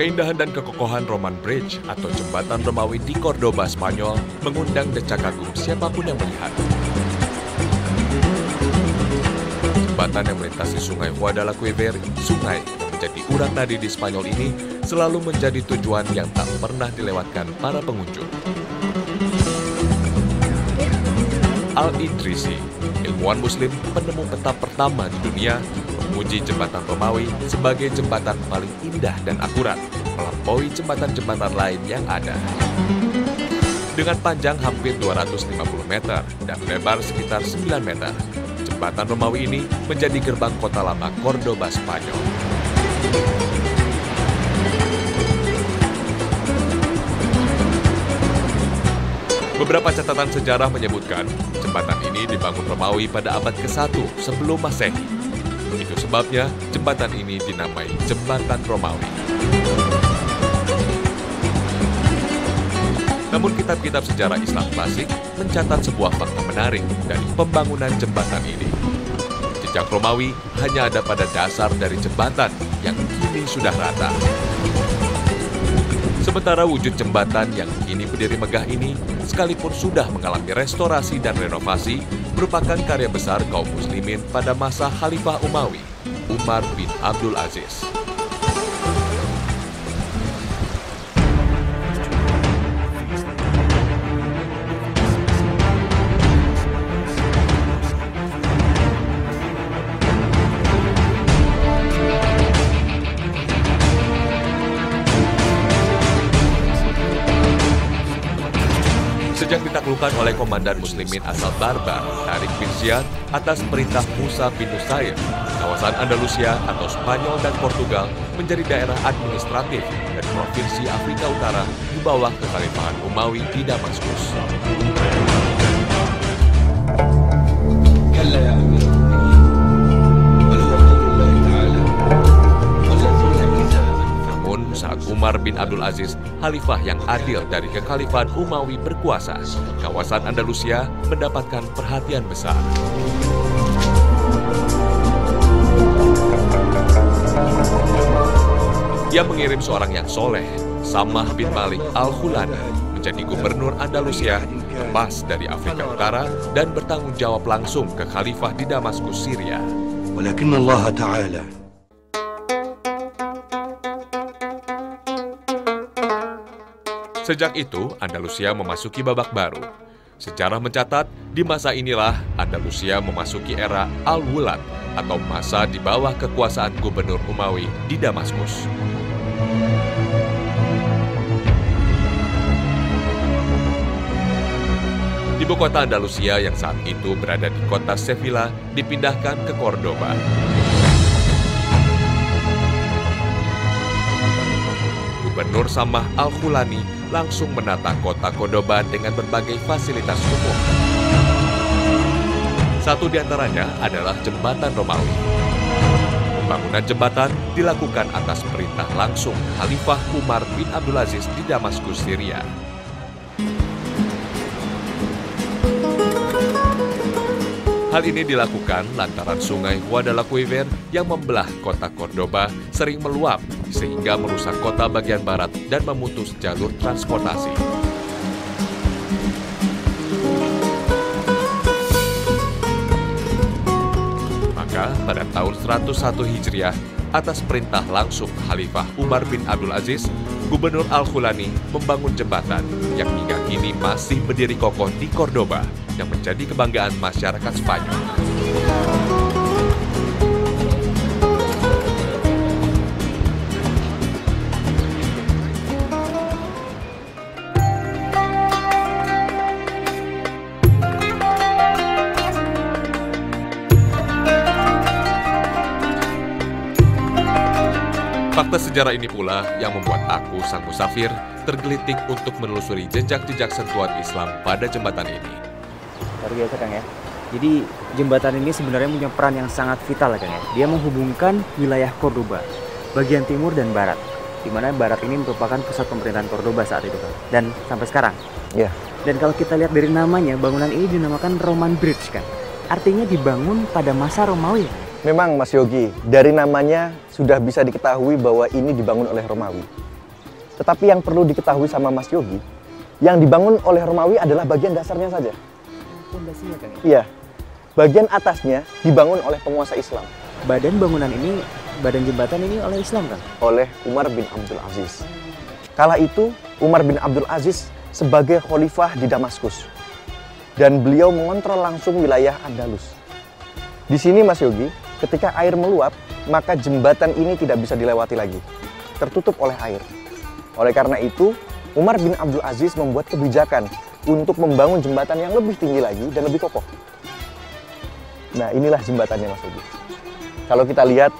Keindahan dan kekokohan Roman Bridge atau jembatan Romawi di Cordoba, Spanyol mengundang decak kagum siapapun yang melihat. Jembatan yang melintasi sungai Guadalquivir, sungai yang menjadi urat nadi di Spanyol ini, selalu menjadi tujuan yang tak pernah dilewatkan para pengunjung. Al-Idrisi, ilmuwan muslim penemu peta pertama di dunia, memuji jembatan Romawi sebagai jembatan paling indah dan akurat, melampaui jembatan-jembatan lain yang ada. Dengan panjang hampir 250 meter dan lebar sekitar 9 meter, jembatan Romawi ini menjadi gerbang kota lama Cordoba, Spanyol. Beberapa catatan sejarah menyebutkan jembatan ini dibangun Romawi pada abad ke-1 sebelum Masehi. Itu sebabnya jembatan ini dinamai Jembatan Romawi. Namun kitab-kitab sejarah Islam klasik mencatat sebuah fakta menarik dari pembangunan jembatan ini. Jejak Romawi hanya ada pada dasar dari jembatan yang kini sudah rata. Sementara wujud jembatan yang kini berdiri megah ini, sekalipun sudah mengalami restorasi dan renovasi, merupakan karya besar kaum muslimin pada masa Khalifah Umawi, Umar bin Abdul Aziz. Sejak ditaklukkan oleh komandan muslimin asal Barbar, Tariq bin Ziyad, atas perintah Musa bin Nusair, kawasan Andalusia atau Spanyol dan Portugal menjadi daerah administratif dari Provinsi Afrika Utara di bawah kekhalifahan Umawi di Damaskus. Saat Umar bin Abdul Aziz, khalifah yang adil dari kekhalifahan Umawi berkuasa, kawasan Andalusia mendapatkan perhatian besar. Ia mengirim seorang yang soleh, Samah bin Malik Al-Khulani, menjadi gubernur Andalusia, lepas dari Afrika Utara dan bertanggung jawab langsung ke khalifah di Damaskus, Syria. Walakin Allah Ta'ala Sejak itu, Andalusia memasuki babak baru. Sejarah mencatat, di masa inilah Andalusia memasuki era Al-Wulad atau masa di bawah kekuasaan gubernur Umawi di Damaskus. Ibu kota Andalusia yang saat itu berada di kota Sevilla dipindahkan ke Cordoba. Gubernur Samah Al-Khulani langsung menata kota Cordoba dengan berbagai fasilitas umum. Satu di antaranya adalah jembatan Romawi. Pembangunan jembatan dilakukan atas perintah langsung Khalifah Umar bin Abdul Aziz di Damaskus, Syria. Hal ini dilakukan lantaran sungai Guadalquivir yang membelah kota Cordoba sering meluap sehingga merusak kota bagian barat dan memutus jalur transportasi. Maka pada tahun 101 Hijriah, atas perintah langsung Khalifah Umar bin Abdul Aziz, Gubernur Al-Khulani membangun jembatan yang hingga kini masih berdiri kokoh di Cordoba, yang menjadi kebanggaan masyarakat Spanyol. Fakta sejarah ini pula yang membuat aku, sang musafir, tergelitik untuk menelusuri jejak-jejak sentuhan Islam pada jembatan ini. Luar biasa, Kang ya. Jadi jembatan ini sebenarnya punya peran yang sangat vital, Kang ya. Dia menghubungkan wilayah Cordoba, bagian timur dan barat, di mana barat ini merupakan pusat pemerintahan Cordoba saat itu, Kang. Dan sampai sekarang. Ya. Dan kalau kita lihat dari namanya, bangunan ini dinamakan Roman Bridge, kan. Artinya dibangun pada masa Romawi. Memang Mas Yogi, dari namanya sudah bisa diketahui bahwa ini dibangun oleh Romawi. Tetapi yang perlu diketahui sama Mas Yogi, yang dibangun oleh Romawi adalah bagian dasarnya saja. Pondasinya kan ya? Iya, bagian atasnya dibangun oleh penguasa Islam. Badan jembatan ini oleh Islam kan? Oleh Umar bin Abdul Aziz. Kala itu Umar bin Abdul Aziz sebagai khalifah di Damaskus. Dan beliau mengontrol langsung wilayah Andalus. Di sini Mas Yogi, ketika air meluap, maka jembatan ini tidak bisa dilewati lagi. Tertutup oleh air. Oleh karena itu, Umar bin Abdul Aziz membuat kebijakan untuk membangun jembatan yang lebih tinggi lagi dan lebih kokoh. Nah, inilah jembatannya Mas Yogi. Kalau kita lihat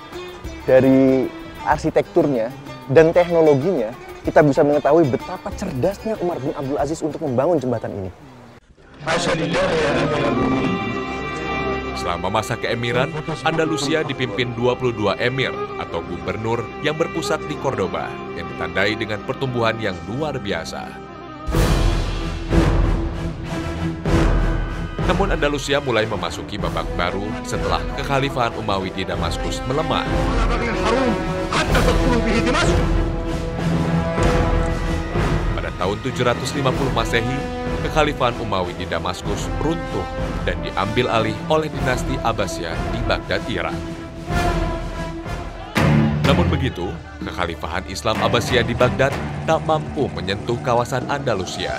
dari arsitekturnya dan teknologinya, kita bisa mengetahui betapa cerdasnya Umar bin Abdul Aziz untuk membangun jembatan ini. Selama masa keemiran, Andalusia dipimpin 22 emir atau gubernur yang berpusat di Cordoba yang ditandai dengan pertumbuhan yang luar biasa. Namun Andalusia mulai memasuki babak baru setelah kekhalifahan Umawi di Damaskus melemah. Pada tahun 750 Masehi, kekhalifahan Umawi di Damaskus runtuh dan diambil alih oleh dinasti Abbasiyah di Baghdad, Irak. Namun begitu, kekhalifahan Islam Abbasiyah di Baghdad tak mampu menyentuh kawasan Andalusia.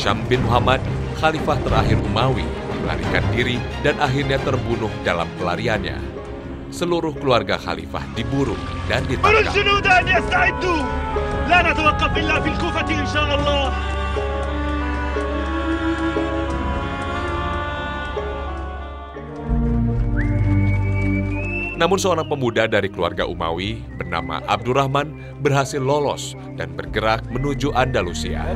Hisham bin Muhammad, khalifah terakhir Umawi, melarikan diri dan akhirnya terbunuh dalam pelariannya. Seluruh keluarga khalifah diburu dan ditangkap. Namun seorang pemuda dari keluarga Umawi bernama Abdurrahman berhasil lolos dan bergerak menuju Andalusia.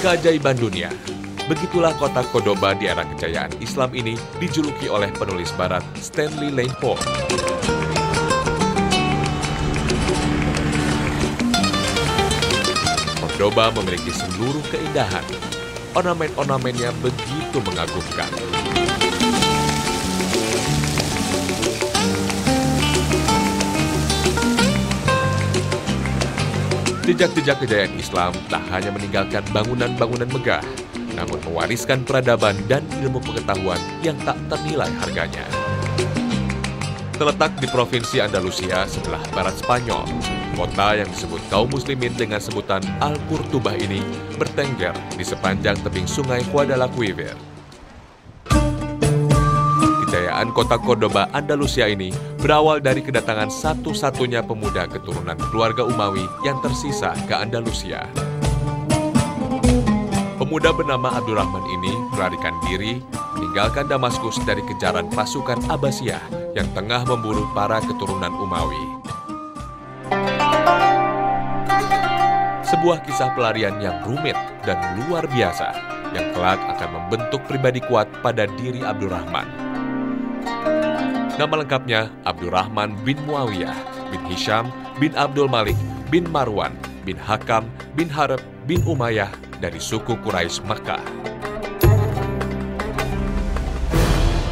Keajaiban dunia. Begitulah kota Cordoba di era kejayaan Islam ini dijuluki oleh penulis barat Stanley Lane Poe. Cordoba memiliki seluruh keindahan. Ornamen-ornamennya begitu mengagumkan. Jejak-jejak kejayaan Islam tak hanya meninggalkan bangunan-bangunan megah, namun mewariskan peradaban dan ilmu pengetahuan yang tak ternilai harganya. Terletak di provinsi Andalusia sebelah barat Spanyol, kota yang disebut kaum muslimin dengan sebutan Al-Qurtubah ini bertengger di sepanjang tebing sungai Guadalquivir. Kejayaan kota Cordoba Andalusia ini berawal dari kedatangan satu-satunya pemuda keturunan keluarga Umawi yang tersisa ke Andalusia. Pemuda bernama Abdurrahman ini melarikan diri, meninggalkan Damaskus dari kejaran pasukan Abbasiyah yang tengah memburu para keturunan Umawi. Sebuah kisah pelarian yang rumit dan luar biasa, yang kelak akan membentuk pribadi kuat pada diri Abdurrahman. Nama lengkapnya Abdurrahman bin Muawiyah, bin Hisham, bin Abdul Malik, bin Marwan, bin Hakam, bin Harb, bin Umayyah dari suku Quraisy Makkah.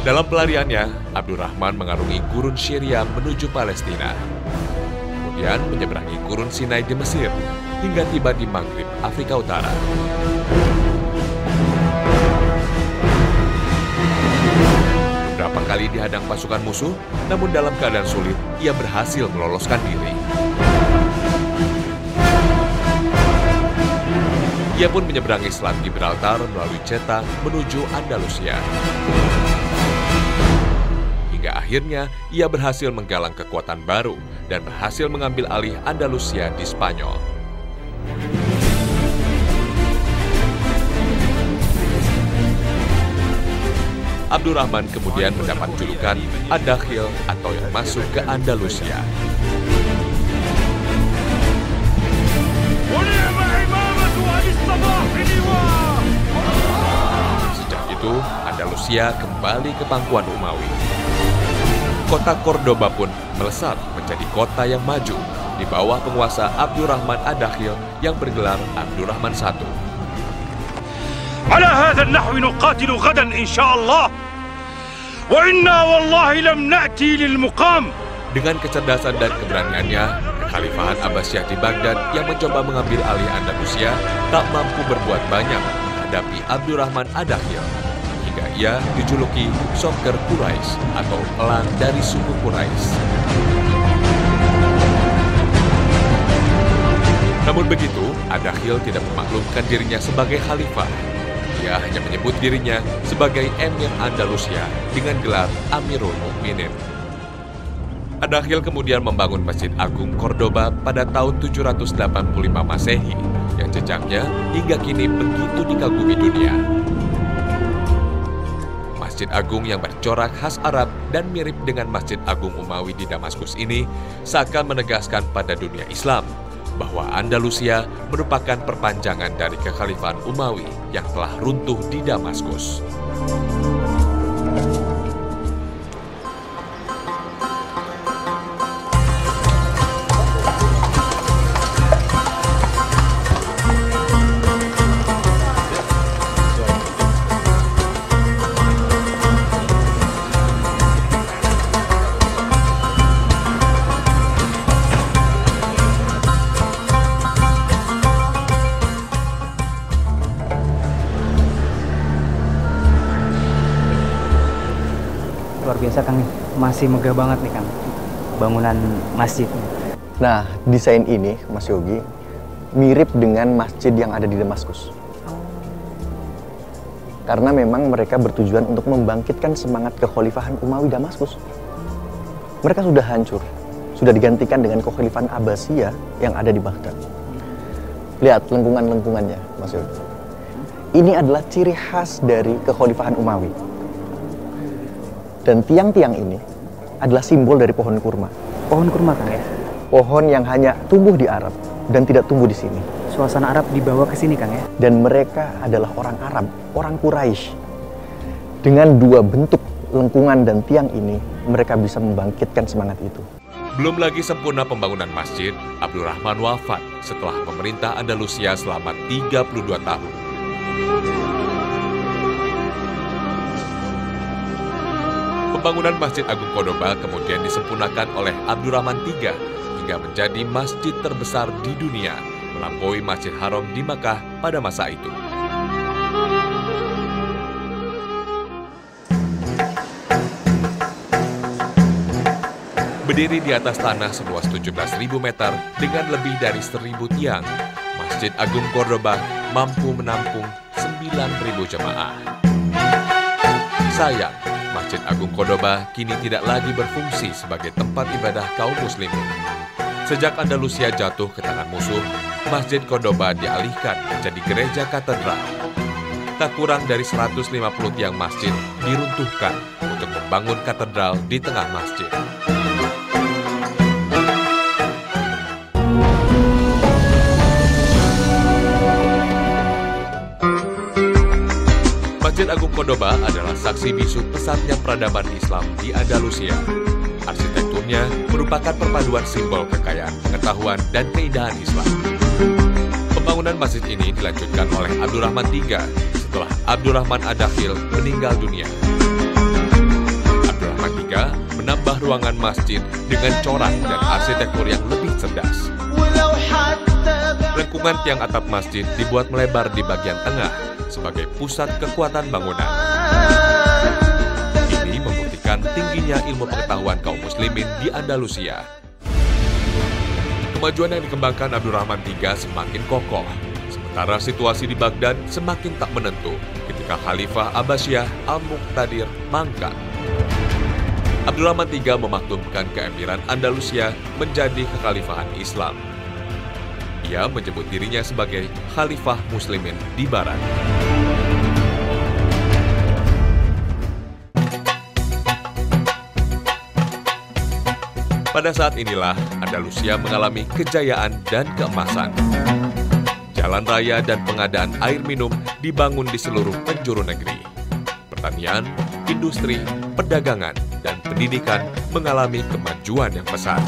Dalam pelariannya, Abdurrahman mengarungi gurun Syria menuju Palestina. Kemudian menyeberangi gurun Sinai di Mesir, hingga tiba di Maghrib, Afrika Utara. Beberapa kali dihadang pasukan musuh, namun dalam keadaan sulit, ia berhasil meloloskan diri. Ia pun menyeberangi Selat Gibraltar melalui Ceuta menuju Andalusia. Hingga akhirnya, ia berhasil menggalang kekuatan baru dan berhasil mengambil alih Andalusia di Spanyol. Abdurrahman kemudian mendapat julukan Ad-Dakhil atau yang masuk ke Andalusia. Sejak itu, Andalusia kembali ke pangkuan Umawi. Kota Cordoba pun melesat menjadi kota yang maju di bawah penguasa Abdurrahman Ad-Dakhil yang bergelar Abdurrahman I. على هذا النحو نقاتل غدا إن شاء الله وإنا والله لم نأتي للمقام. Dengan kecerdasan dan keberaniannya, Kekhalifahan Abbasiyah di Baghdad yang mencoba mengambil alih Andalusia tak mampu berbuat banyak menghadapi Abdurrahman Ad-Dakhil, hingga ia dijuluki Soker Quraisy atau elang dari suku Quraisy. Namun begitu, Ad-Dakhil tidak memaklumkan dirinya sebagai khalifah. Ia hanya menyebut dirinya sebagai Emir Andalusia dengan gelar Amirul Mukminin. Ad-Dakhil kemudian membangun Masjid Agung Cordoba pada tahun 785 Masehi, yang jejaknya hingga kini begitu dikagumi dunia. Masjid Agung yang bercorak khas Arab dan mirip dengan Masjid Agung Umawi di Damaskus ini seakan menegaskan pada dunia Islam bahwa Andalusia merupakan perpanjangan dari Kekhalifahan Umawi yang telah runtuh di Damaskus. Luar biasa Kang, masih megah banget nih Kang bangunan masjid. Nah, desain ini, Mas Yogi, mirip dengan masjid yang ada di Damaskus. Karena memang mereka bertujuan untuk membangkitkan semangat kekhalifahan Umawi Damaskus. Mereka sudah hancur, sudah digantikan dengan kekhalifahan Abbasiyah yang ada di Baghdad. Lihat lengkungan-lengkungannya, Mas Yogi. Ini adalah ciri khas dari kekhalifahan Umawi. Dan tiang-tiang ini adalah simbol dari pohon kurma. Pohon kurma Kang ya? Pohon yang hanya tumbuh di Arab dan tidak tumbuh di sini. Suasana Arab dibawa ke sini Kang ya? Dan mereka adalah orang Arab, orang Quraisy. Dengan dua bentuk lengkungan dan tiang ini, mereka bisa membangkitkan semangat itu. Belum lagi sempurna pembangunan masjid, Abdurrahman wafat setelah memerintah Andalusia selama 32 tahun. Pembangunan Masjid Agung Cordoba kemudian disempurnakan oleh Abdurrahman III hingga menjadi masjid terbesar di dunia, melampaui Masjid Haram di Makkah pada masa itu. Berdiri di atas tanah seluas 17.000 meter dengan lebih dari 1.000 tiang, Masjid Agung Cordoba mampu menampung 9.000 jemaah. Sayang, Masjid Agung Cordoba kini tidak lagi berfungsi sebagai tempat ibadah kaum muslimin. Sejak Andalusia jatuh ke tangan musuh, Masjid Cordoba dialihkan menjadi gereja katedral. Tak kurang dari 150 tiang masjid diruntuhkan untuk membangun katedral di tengah masjid. Masjid Agung Cordoba adalah saksi bisu pesatnya peradaban Islam di Andalusia. Arsitekturnya merupakan perpaduan simbol kekayaan pengetahuan dan keindahan Islam. Pembangunan masjid ini dilanjutkan oleh Abdurrahman III setelah Abdurrahman Ad-Dakhil meninggal dunia. Abdurrahman III menambah ruangan masjid dengan corak dan arsitektur yang lebih cerdas. Lengkungan tiang atap masjid dibuat melebar di bagian tengah sebagai pusat kekuatan bangunan. Ini membuktikan tingginya ilmu pengetahuan kaum muslimin di Andalusia. Kemajuan yang dikembangkan Abdurrahman III semakin kokoh, sementara situasi di Baghdad semakin tak menentu ketika Khalifah Abbasiyah Al-Muqtadir mangkat. Abdurrahman III memaklumkan keemiran Andalusia menjadi kekhalifahan Islam. Ia menyebut dirinya sebagai Khalifah Muslimin di Barat. Pada saat inilah Andalusia mengalami kejayaan dan keemasan. Jalan raya dan pengadaan air minum dibangun di seluruh penjuru negeri. Pertanian, industri, perdagangan, dan pendidikan mengalami kemajuan yang pesat.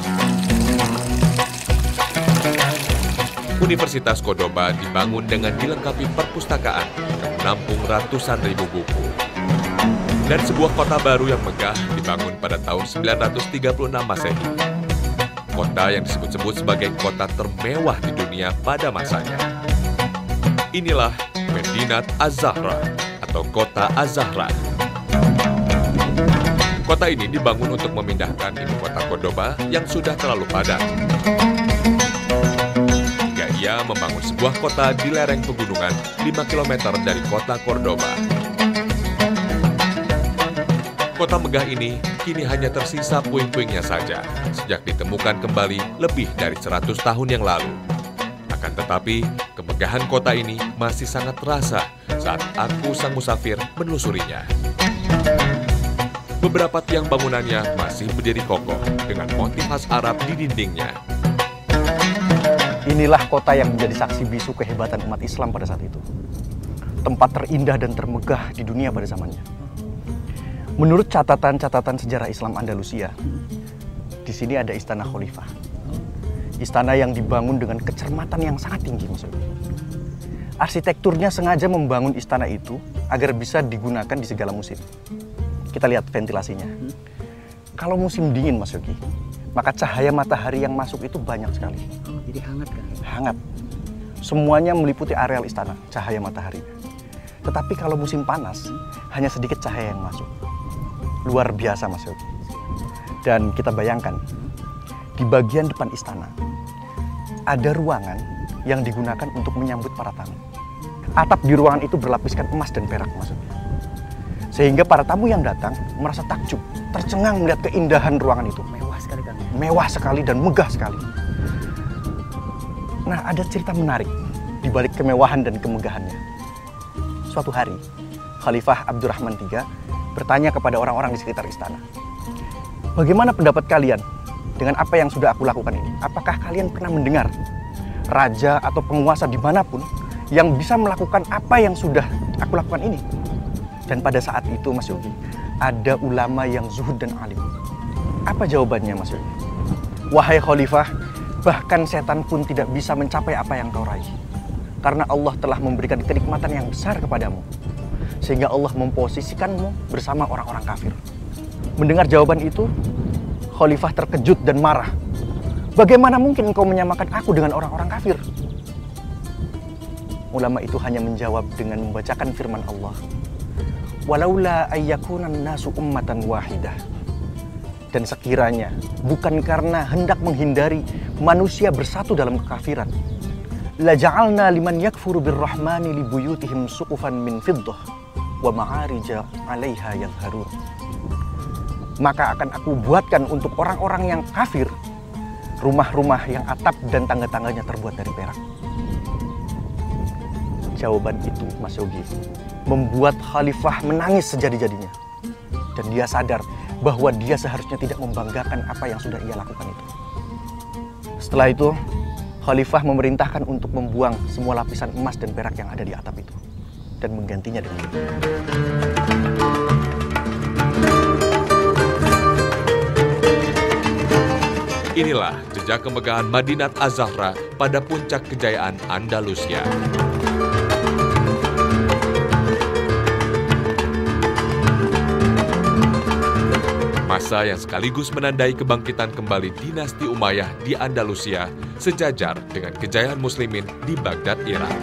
Universitas Cordoba dibangun dengan dilengkapi perpustakaan yang menampung ratusan ribu buku. Dan sebuah kota baru yang megah dibangun pada tahun 936 Masehi. Kota yang disebut-sebut sebagai kota termewah di dunia pada masanya. Inilah Medinat Az-Zahra atau Kota Az-Zahra. Kota ini dibangun untuk memindahkan ibu kota Cordoba yang sudah terlalu padat. Hingga ia membangun sebuah kota di lereng pegunungan 5 km dari kota Cordoba. Kota megah ini kini hanya tersisa puing-puingnya saja sejak ditemukan kembali lebih dari 100 tahun yang lalu. Akan tetapi, kemegahan kota ini masih sangat terasa saat aku sang musafir menelusurinya. Beberapa tiang bangunannya masih berdiri kokoh dengan motif khas Arab di dindingnya. Inilah kota yang menjadi saksi bisu kehebatan umat Islam pada saat itu. Tempat terindah dan termegah di dunia pada zamannya. Menurut catatan-catatan sejarah Islam Andalusia, di sini ada Istana Khalifah. Istana yang dibangun dengan kecermatan yang sangat tinggi maksudnya. Arsitekturnya sengaja membangun istana itu agar bisa digunakan di segala musim. Kita lihat ventilasinya. Kalau musim dingin Mas Yogi, maka cahaya matahari yang masuk itu banyak sekali. Jadi hangat kan? Hangat. Semuanya meliputi areal istana, cahaya matahari. Tetapi kalau musim panas, hanya sedikit cahaya yang masuk. Luar biasa Mas Yogi. Dan kita bayangkan, di bagian depan istana, ada ruangan yang digunakan untuk menyambut para tamu. Atap di ruangan itu berlapiskan emas dan perak Mas Yogi. Sehingga para tamu yang datang merasa takjub, tercengang melihat keindahan ruangan itu. Mewah sekali kan? Mewah sekali dan megah sekali. Nah, ada cerita menarik di balik kemewahan dan kemegahannya. Suatu hari, Khalifah Abdurrahman III bertanya kepada orang-orang di sekitar istana, bagaimana pendapat kalian dengan apa yang sudah aku lakukan ini? Apakah kalian pernah mendengar raja atau penguasa dimanapun yang bisa melakukan apa yang sudah aku lakukan ini? Dan pada saat itu Mas Yogi, ada ulama yang zuhud dan alim. Apa jawabannya Mas Yogi? Wahai Khalifah, bahkan setan pun tidak bisa mencapai apa yang kau raih. Karena Allah telah memberikan kenikmatan yang besar kepadamu. Sehingga Allah memposisikanmu bersama orang-orang kafir. Mendengar jawaban itu, Khalifah terkejut dan marah. Bagaimana mungkin engkau menyamakan aku dengan orang-orang kafir? Ulama itu hanya menjawab dengan membacakan firman Allah. Walaula ayyakunan nasu ummatan wahidah. Dan sekiranya bukan karena hendak menghindari manusia bersatu dalam kekafiran, la ja'alna liman yakfuru birrahmani libuyutihim suqufan min fiddah wa ma'arija 'alaiha yadhharun. Maka akan aku buatkan untuk orang-orang yang kafir rumah-rumah yang atap dan tangga-tangganya terbuat dari perak. Jawaban itu Mas Yogi membuat Khalifah menangis sejadi-jadinya. Dan dia sadar bahwa dia seharusnya tidak membanggakan apa yang sudah ia lakukan itu. Setelah itu, Khalifah memerintahkan untuk membuang semua lapisan emas dan perak yang ada di atap itu dan menggantinya dengan itu. Inilah jejak kemegahan Madinat Az-Zahra pada puncak kejayaan Andalusia. Masa yang sekaligus menandai kebangkitan kembali dinasti Umayyah di Andalusia sejajar dengan kejayaan muslimin di Baghdad, Irak.